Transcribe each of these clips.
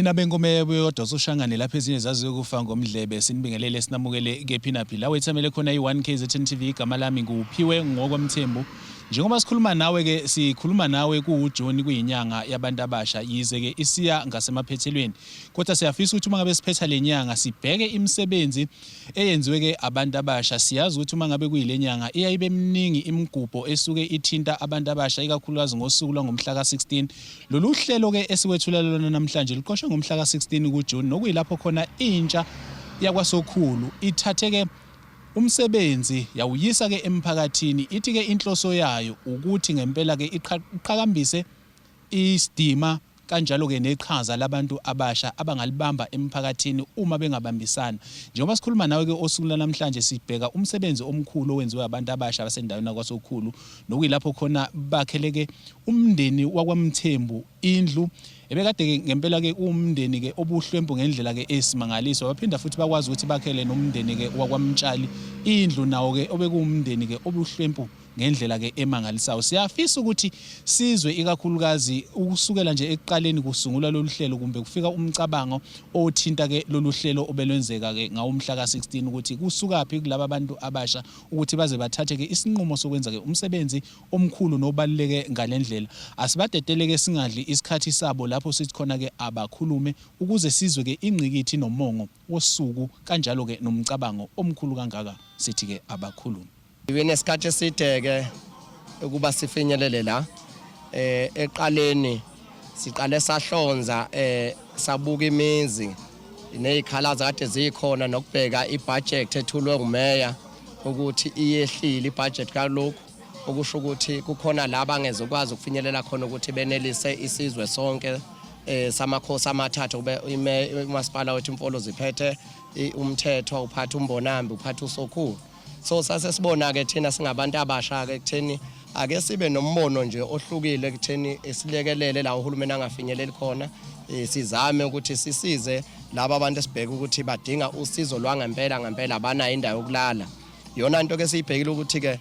Mina benkomeye kodwa uSoshangane lapha ezinye zaziwe kufa ngomdlebe sinibingelele sinamukele kephinapi la wethamele khona i1 KZN TV igama lami nguphiwe ngokwamthembu. Njengoba sikhuluma nawe ke sikhuluma nawe kuJuni kuyinyanga yabantu abasha yize ke isiya ngasemaphethelweni kodwa siyafisa ukuthi uma ngabe siphetha lenyanga sibheke imisebenzi eyenziwe ke abantu abasha. Siyazi ukuthi uma ngabe kuyilenyanga iyayibe mningi imigubho esuke ithinta abantu abasha ikakhulukazi ngosuku lwangomhla ka16. Lolu hlelo ke esiwethulela lona namhlanje liqoshwe ngomhla ka16 kuJuni nokuyilapho khona intsha yakwaSokhulu ithatheke umsebenzi yawuyisa ke emphakathini. Ithi ke inhloso yayo ukuthi ngempela ke iqhakambise isidima kanjalo ke neqhaza labantu abasha abangalibamba emphakathini uma bengabambisana. Njengoba sikhuluma nawe ke osuku namhlanje sibheka umsebenzi omkhulu owenziwe abantu abasha basendaweni yakwaSokhulu nokuyilapho khona bakheleke umndeni wakwamthembu indlu ebekade ke ngempela ke umndeni ke obuhlwempu ngendlela ke esimangaliso baphinda futhi bakwazi ukuthi bakhele nomndeni ke wakwamtshali indlu nawo ke obekuwumndeni ke obuhlwempu ngendlela ke emangalisayo. Siyafisa ukuthi sizwe ikakhulukazi ukusukela nje ekuqaleni kusungulwa lolu hlelo kumbe kufika umcabango othinta ke lolu hlelo obelwenzeka ke ngawomhla ka16 ukuthi kusuka phi kulabo abantu abasha ukuthi baze bathathe ke isinqumo sokwenza ke umsebenzi omkhulu nobaluleke ngalendlela. Asibadedeleke singadli isikhathi sabo lapho sithi khona ke abakhulume ukuze sizwe ke ingqikithi nomongo wosuku kanjalo ke nomcabango omkhulu kangaka sithi ke abakhulume. Iwenesikhathi eside-ke ukuba sifinyelele la eqaleni siqale sahlonza sabuka imizi nezikhalazo kade zikhona nokubheka ibudget ethulwe ngumeya ukuthi iyehlile ibudget kalokho okusho ukuthi kukhona la bangezokwazi ukufinyelela khona ukuthi benelise isizwe sonke samakhosi amathathu umasipala wethu Mfolo ziphethe umthetho uphatha umbonambi uphatha uSokhulu. So sase sibona ke thina singabantu abasha ke kutheni ake sibe nombono nje ohlukile kutheni esilekelele la uhulumeni angafinyeleli khona sizame ukuthi sisize laba abantu esibheka ukuthi badinga usizo lwangempela abanayo indawo yokulala. Yona into ke siyibhekile ukuthi ke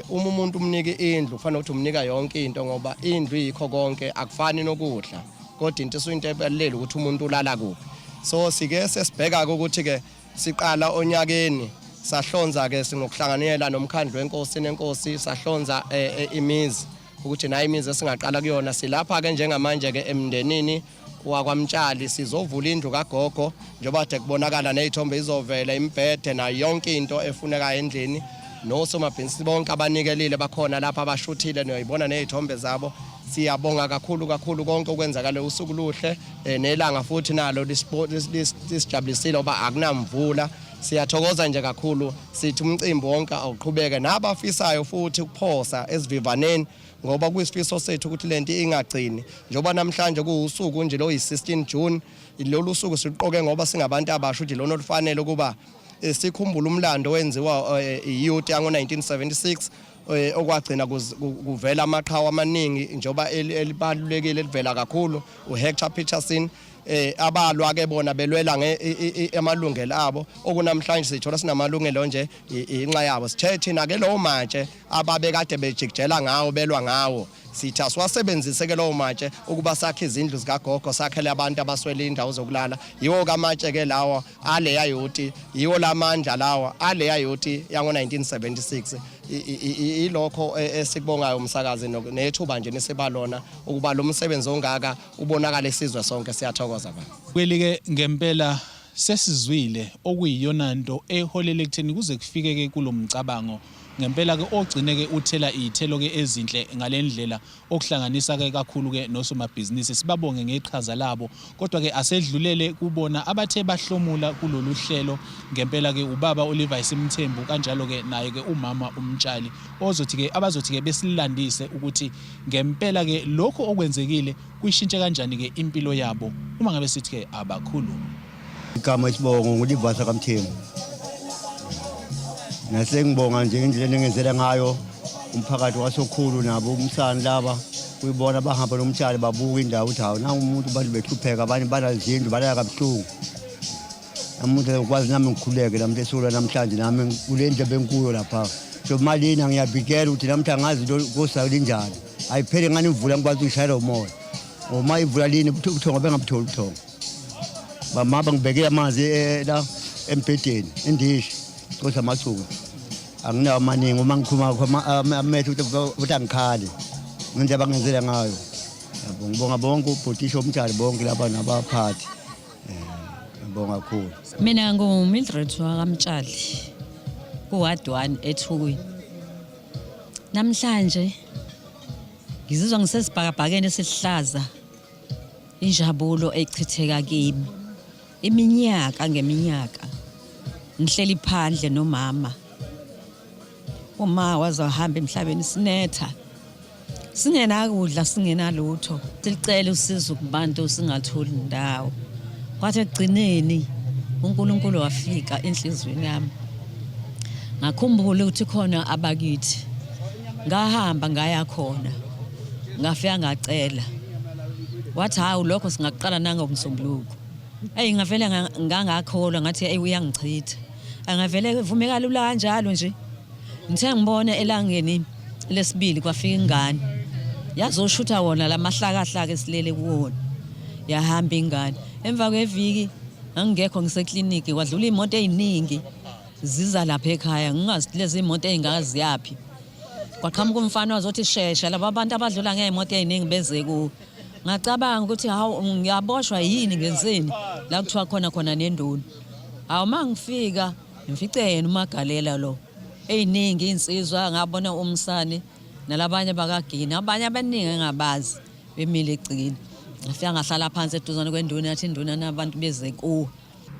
uma umuntu umnika indlu kufanele ukuthi umnika yonke into ngoba indlu yikho konke akufani nokudla kodwa into esuyinto ebalulekile ukuthi umuntu ulala kuphi. So sike sesibheka ukuthi ke siqala onyakeni sahlonza ke sinokuhlanganela nomkhandlu wenkosi nenkosi sahlonza imizi ukuthi nayo imizi esingaqala kuyona silapha ke njengamanje ke emndenini wakwamtshali sizovula indlu kagogo njengoba kade kubonakala nezithombe izovela imbhede na yonke into efuneka endlini nosomabhizinisi bonke abanikelile bakhona lapha abashuthile noyibona nezithombe zabo. Siyabonga kakhulu konke okwenzakala usuku luhle nelanga futhi nalo lisijabulisile oba akunamvula. Siyathokoza nje kakhulu sithi umcimbi wonke awuqhubeke nabafisayo futhi ukuphosa esivivaneni ngoba kuyisifiso sethu ukuthi lento ingagcini njengoba namhlanje kuusuku nje lo yi16 June lolu suku siqoke ngoba singabantu abasha ukuthi lona olufanele kuba sikhumbula umlando wenziwa iyouth yango1976 okwagcina kuvela amaqhawe amaningi njengoba elibalulekile elivela kakhulu uHector Peterson abalwa ke bona belwela emalungelo abo okunamhlanje sithola sinamalungelo nje inxa yabo sithe thina ke lo matshe ababe kade bejikjela ngawo belwa ngawo sithi asiwasebenzise ke lo matshe ukuba sakhe izindlu zikagogo sakhele abantu abaswele indawo zokulala. Yiwo kamatshe ke lawa ale yayoti yiwo lamandla lawa ale yayoti yango1976 ilokho esikubongayo umsakazi nethuba nje nesibalona ukuba lo msebenzi ongaka ubonakala isizwe sonke. Siyathokoza baba. Kwelike ngempela sesizwile okuyiyona nto eholele ekutheni kuze kufike ke kulomcabango ngempela ke ogcine ke uthela izithelo ke ezinhle ngalendlela okuhlanganisa ke kakhulu ke nosomabhizinisi. Sibabonge ngeqhaza labo kodwa ke asedlulele kubona abathe bahlomula kulolu hlelo ngempela ke ubaba Oliver Simthembu kanjalo ke naye ke umama umtshali ozothi ke abazothi ke besilandise ukuthi ngempela ke lokho okwenzekile kuyishintshe kanjani ke impilo yabo uma ngabe sithi ke abakhuluma. Igama isibongo ngulivasa kaMthembu. Nasengibonga nje indlela engenzela ngayo umphakathi waSokhulu nabo umsana laba kuyibona bahamba nomtshali babuka indawo ukuthi hawo na umuntu bantu behlupheka abanye banazindlu balaya kabuhlungu. Umuntu ukwazi nami ngikhuleke namhle esola namhlanje nami kulendle benkuyo lapha. So malini ngiyabhikela ukuthi namhlanje ngazi kosa linjani. Ayiphele ngani imvula ngikwazi ukushayela umoya. Uma ivula lini ubuthongo bengabutholi ubuthongo. bamaba ngibeke amanzi la embhedeni indishi cotha amathungu anginawo amaningi uma ngikhuluma amethu ukuthi angikhali ngenze abangenzela ngayo yabo ngibonga bonke ubhutisho umtshali bonke lapha nabaphathi ngibonga kakhulu mina nguMildred wakamtshali kuward 1 eThukwini namhlanje ngizizwa ngisesibhakabhakeni esihlaza injabulo echitheka kimi iminyaka ngeminyaka ngihleli phandle nomama uma wazahamba emhlabeni sinetha singenakudla singenalutho silicela usizo kubantu singatholi indawo kwathi egcineni uNkulunkulu wafika enhlizweni yami ngakhumbula ukuthi khona abakithi ngahamba ngaya khona ngafika ngacela wathi hawu lokho singakuqala nangoMsombuluko ngavele ngangakholwa ngathi uyangichitha angavele vumeka lula kanjalo nje ngithe ngibone elangeni lesibili kwafika ingane yazoshutha wona lamahlakahlaka esilele kuwona yahamba ingane emva kweviki angekho ngisekliniki kwadlula imoto eziningi ziza lapha ekhaya ngingazi lezi imoto ezingakazi yaphi kwaqhamuka umfana wazothi shesha laba bantu abadlula ngeemoto eziningi beze ku ngacabanga ukuthi hawu ngiyaboshwa yini ngenzeni la kuthiwa khona nendoni hawu mangifika ngifice yena uMagalela lo eziningi insizwa ngabona umsane nalabanye bakagini abanye abaningi engabazi bemile egcini ngafika ngahlala phansi eduzane kwendoni yathi induna nabantu beze ku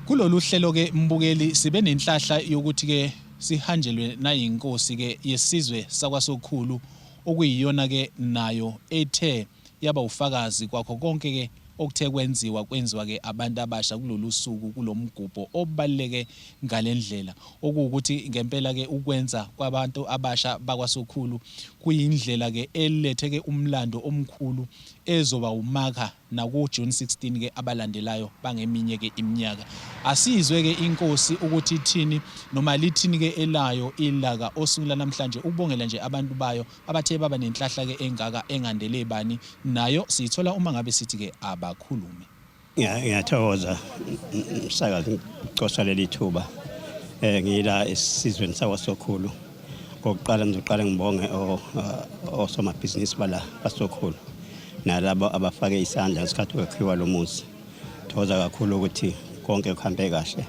kulolu hlelo ke mbukeli sibe nenhlahla yokuthi ke sihanjelwe nayinkosi ke yesizwe sakwaSokhulu okuyiyona ke nayo ethe yaba ufakazi kwakho konke ke okuthe kwenziwa ke abantu abasha kulolu suku kulomgubho obaleke ngalendlela okuwukuthi ngempela ke ukwenza kwabantu abasha bakwaSokhulu kuyindlela ke elethe ke umlando omkhulu ezoba umakha na ku June 16 ke abalandelayo bangeminye ke iminyaka asizwe ke inkosi ukuthi ithini noma lithini ke elayo ilaka osungula namhlanje ukubongela nje abantu bayo abathe baba nenhlahla ke engaka engandele bani nayo sithola uma ngabe sithi ke abakhulume ngiyathokoza umsakazi ucosha leli thuba ngila esizweni sakwaSokhulu kokuqala ngizoqala ngibonge osomabhizinisi bala baSokhulu nalabo abafake isandla ngesikhathi kwakhiwa lo muzi thokoza kakhulu ukuthi konke kuhambe kahle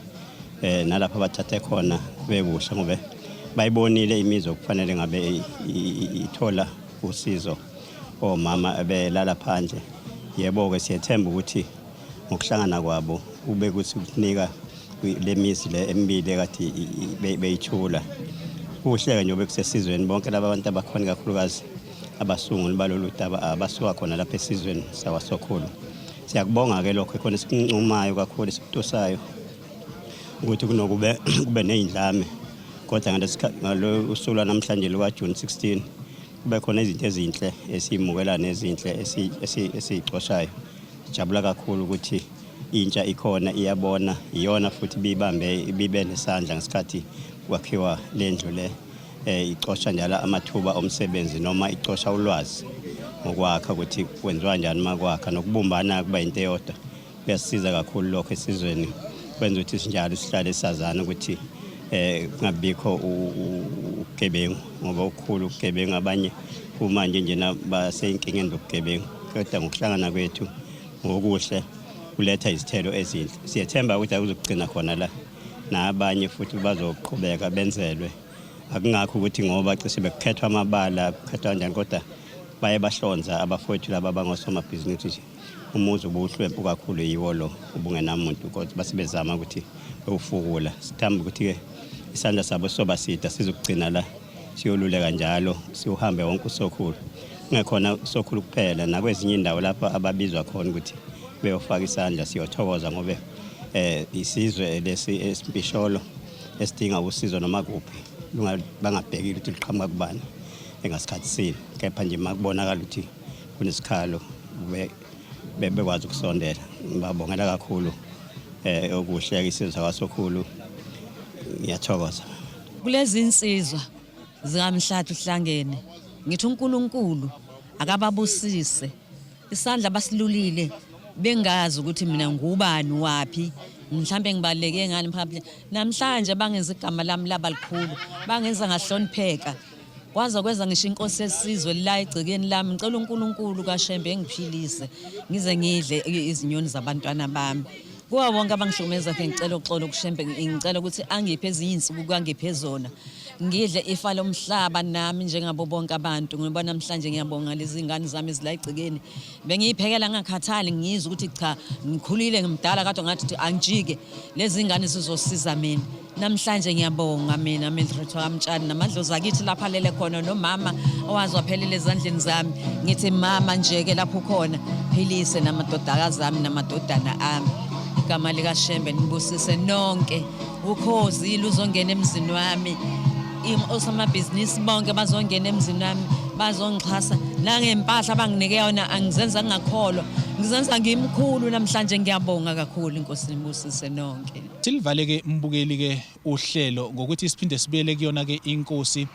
nalapha bathathe khona bekuhle ngobe bayibonile imizo kufanele ngabe ithola usizo omama abelala phandle yebo ke siyethemba ukuthi ngokuhlangana kwabo kube kuthi kunika lemizi le emibili kathi beyithula kuhleke nje bekusesizweni bonke laba bantu abakhona kakhulukazi abasunguli balolu daba abasuka khona lapha esizweni sakwaSokhulu siyakubonga ke lokho khona sikuncumayo kakhulu sikutosayo ukuthi kunokube kube nezindlame kodwa ngalo usuku namhlanje luka June 16 kube khona izinto ezinhle esiyimukela nezinhle esiyicoshayo jabula kakhulu ukuthi intsha ikhona iyabona iyona futhi bibe nesandla ngesikhathi kwakhiwa lendlu le icosha njalo amathuba omsebenzi noma icosha ulwazi ngokwakha ukuthi kwenziwa njani makwakha nokubumbana kuba into eyodwa kuyasiza kakhulu lokho esizweni kwenza ukuthi sinjalo sihlale sazana ukuthi kungabikho ugebengu ngoba ukukhulu ugebengu abanye kumanje nje basey'inkingeni zokugebengu kodwa ngokuhlangana kwethu ngokuhle kuletha izithelo ezinhle siyethemba ukuthi akuzokugcina khona la nabanye futhi bazoqhubeka benzelwe akungakho ukuthi ngoba cishe bekukhethwa amabala kukhethwa kanjani kodwa baye bahlonza abafowethu laba bangosomabhizinisi umuzi ubuhlwempu kakhulu yiwo lo ubungenamuntu kodwa basebezama ukuthi bewufukula sithamba ukuthi ke isandla sabo soba sida sizokugcina la siyoluleka njalo siuhambe wonke uSokhulu ngekhona uSokhulu kuphela nakwezinye indawo lapha ababizwa khona ukuthi beyofaka isandla siyothokoza ngobe isizwe lesi esimpisholo esidinga usizo noma kuphi bangabhekile ukuthi liqhamuka kubani engasikhathisile kepha nje makubonakala ukuthi kunesikhalo bekwazi ukusondela ngibabongela kakhulu okuhle isizwe sakwaSokhulu ngiyathokoza kulezi insizwa zikamhlathu hlangene ngithi uNkulunkulu akababusise isandla basilulile bengazi ukuthi mina ngubani wapi mhlambe ngibaleke ngani phakathi namhlanje bangenza igama lami labalikhulu bangenza ngahlonipheka kwaza kwenza ngisho inkosi yesizwe la egcikeni lami ngicela uNkulunkulu kaShembe engiphilise ngize ngidle izinyoni zabantwana bami kuwa wonke abangihlukumeza ke ngicela uxolo kuShembe ngicela ukuthi angiphe ezinye insuku kwangiphe zona ngidle ifa lomhlaba nami njengabo bonke abantu ngoba namhlanje ngiyabonga lezi ingane zami ezila egcikeni bengiyiphekela ngakhathali ngizwe ukuthi cha ngikhulile ngimdala kade ngathi angijike lezi ingane sizosiza mina namhlanje ngiyabonga mina Mildred Wamtshana namadlozi akithi lapha lele khona nomama owazi waphelele ezandleni zami ngithi mama nje ke lapho khona philise namadodakazi ami namadodana ami igama lika Shembe nibusise nonke ukhozi luzongena emzini wami osomabhizinisi bonke bazongena emzini wami bazongixhasa nangempahla abanginike yona angizenza ngakholwa ngizenza ngimkhulu namhlanje ngiyabonga kakhulu inkosi nibusise nonke Silvaleke mbukeli ke uhlelo ngokuthi siphinde sibuyele kuyona ke inkosi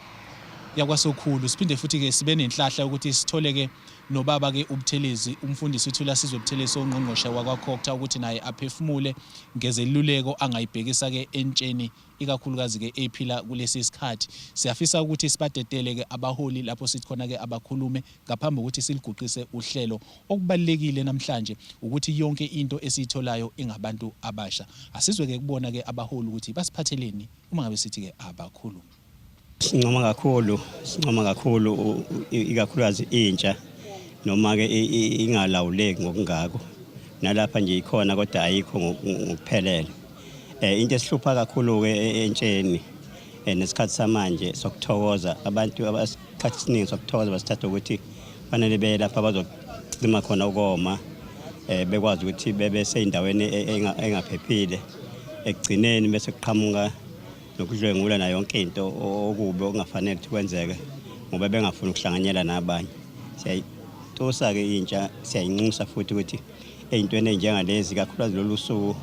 yakwaSokhulu siphinde futhi ke sibe nenhlahla ukuthi sithole ke nobaba ke uButhelezi umfundisi uthula sizwe Buthelezi ongqongqoshe wakwaKhokta ukuthi naye aphefumule ngezeluleko angayibhekisa ke entsheni ikakhulukazi ke ephila kulesi sikhathi siyafisa ukuthi sibadedele ke abaholi lapho sithi khona ke abakhulume ngaphambi ukuthi siliguqise uhlelo okubalekile namhlanje ukuthi yonke into esiyitholayo ingabantu abasha asizwe ke kubona ke abaholi ukuthi basiphatheleni uma ngabe sithi ke abakhulu Sincoma kakhulu ikakhulukazi intsha noma ke ingalawuleki ngokungako nalapha nje ikhona kodwa ayikho ngokuphelele into esihlupha kakhulu ke entsheni nesikhathi samanje sokuthokoza abantu abasikhathi siningi sokuthokoza basithatha ukuthi fanele beye lapha bazocima khona ukoma bekwazi ukuthi bebe seyindaweni engaphephile ekugcineni bese kuqhamuka nokudlwengula na yonke into okubi okungafanele ukuthi kwenzeke ngoba bengafuni ukuhlanganyela nabanye siyayitosa ke intsha siyayinxusa futhi ukuthi ezintweni enjengalezi kakhulukazi lolu suku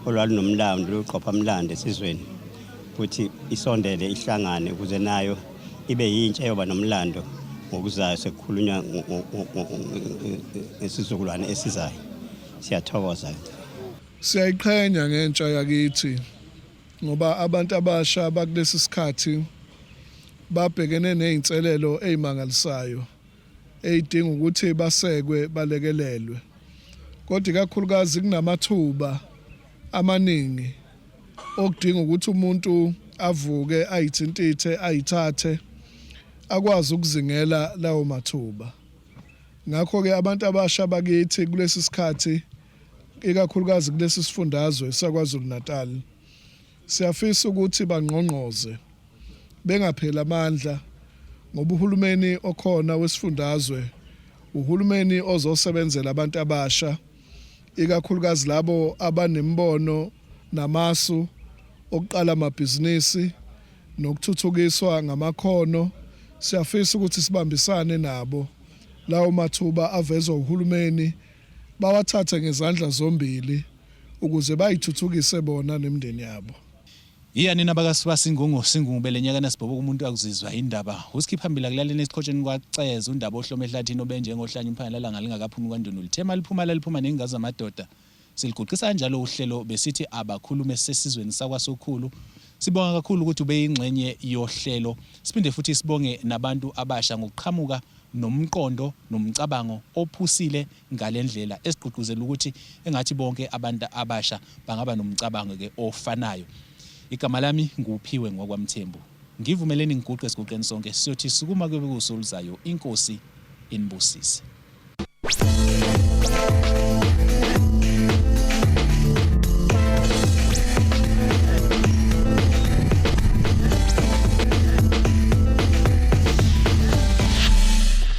olwalunomlando loqopha umlando esizweni futhi isondele ihlangane ukuze nayo ibe yintsha yoba nomlando ngokuzayo sekukhulunywa ngesizukulwane esizayo siyathokoza siyayiqhenya ngentsha yakithi ngoba abantu abasha bakulesi sikhathi babhekene nezinselelo ezimangalisayo ezidinga ukuthi basekwe balekelelwe kodwa kakhulukazi kunamathuba amaningi okudinga ukuthi umuntu avuke ayithintithe ayithathe akwazi ukuzingela lawo mathuba ngakho ke abantu abasha bakithi kulesi sikhathi ikakhulukazi kulesi sifundazwe sakwaZulu Natal siyafisa ukuthi bangqongqoze bengaphela amandla ngoba uhulumeni okhona wesifundazwe uhulumeni ozosebenzela abantu abasha ikakhulukazi labo abanembono namasu okuqala amabhizinisi nokuthuthukiswa ngamakhono siyafisa ukuthi sibambisane nabo lawo mathuba avezwa uhulumeni bawathathe ngezandla zombili ukuze bayithuthukise bona nemndeni yabo Yani nabakasiba singubele nyaka nasibhobo umuntu akuzizwa indaba usikhipha phambili akulaleni esiqhotsheni kwaceza undaba ohlome ehlathini obenje ngohlanya imphanya lalanga lingakaphumi kwandunu lithema liphuma nengaza amadoda siliguqisa kanjalo uhlelo besithi abakhulume sesizweni sakwaSokhulu sibonga kakhulu ukuthi ube ingxenye yohlelo siphinde futhi sibonge nabantu abasha ngokuqhamuka nomqondo nomcabango ophusile ngalendlela esiqhuquzela ukuthi engathi bonke abantu abasha bangaba nomcabango ke ofanayo igama lami nguphiwe ngokwaMthembu ngivumeleni ngiguqe siguqeni sonke siyothi sukuma kube kusoluzayo inkosi inibusise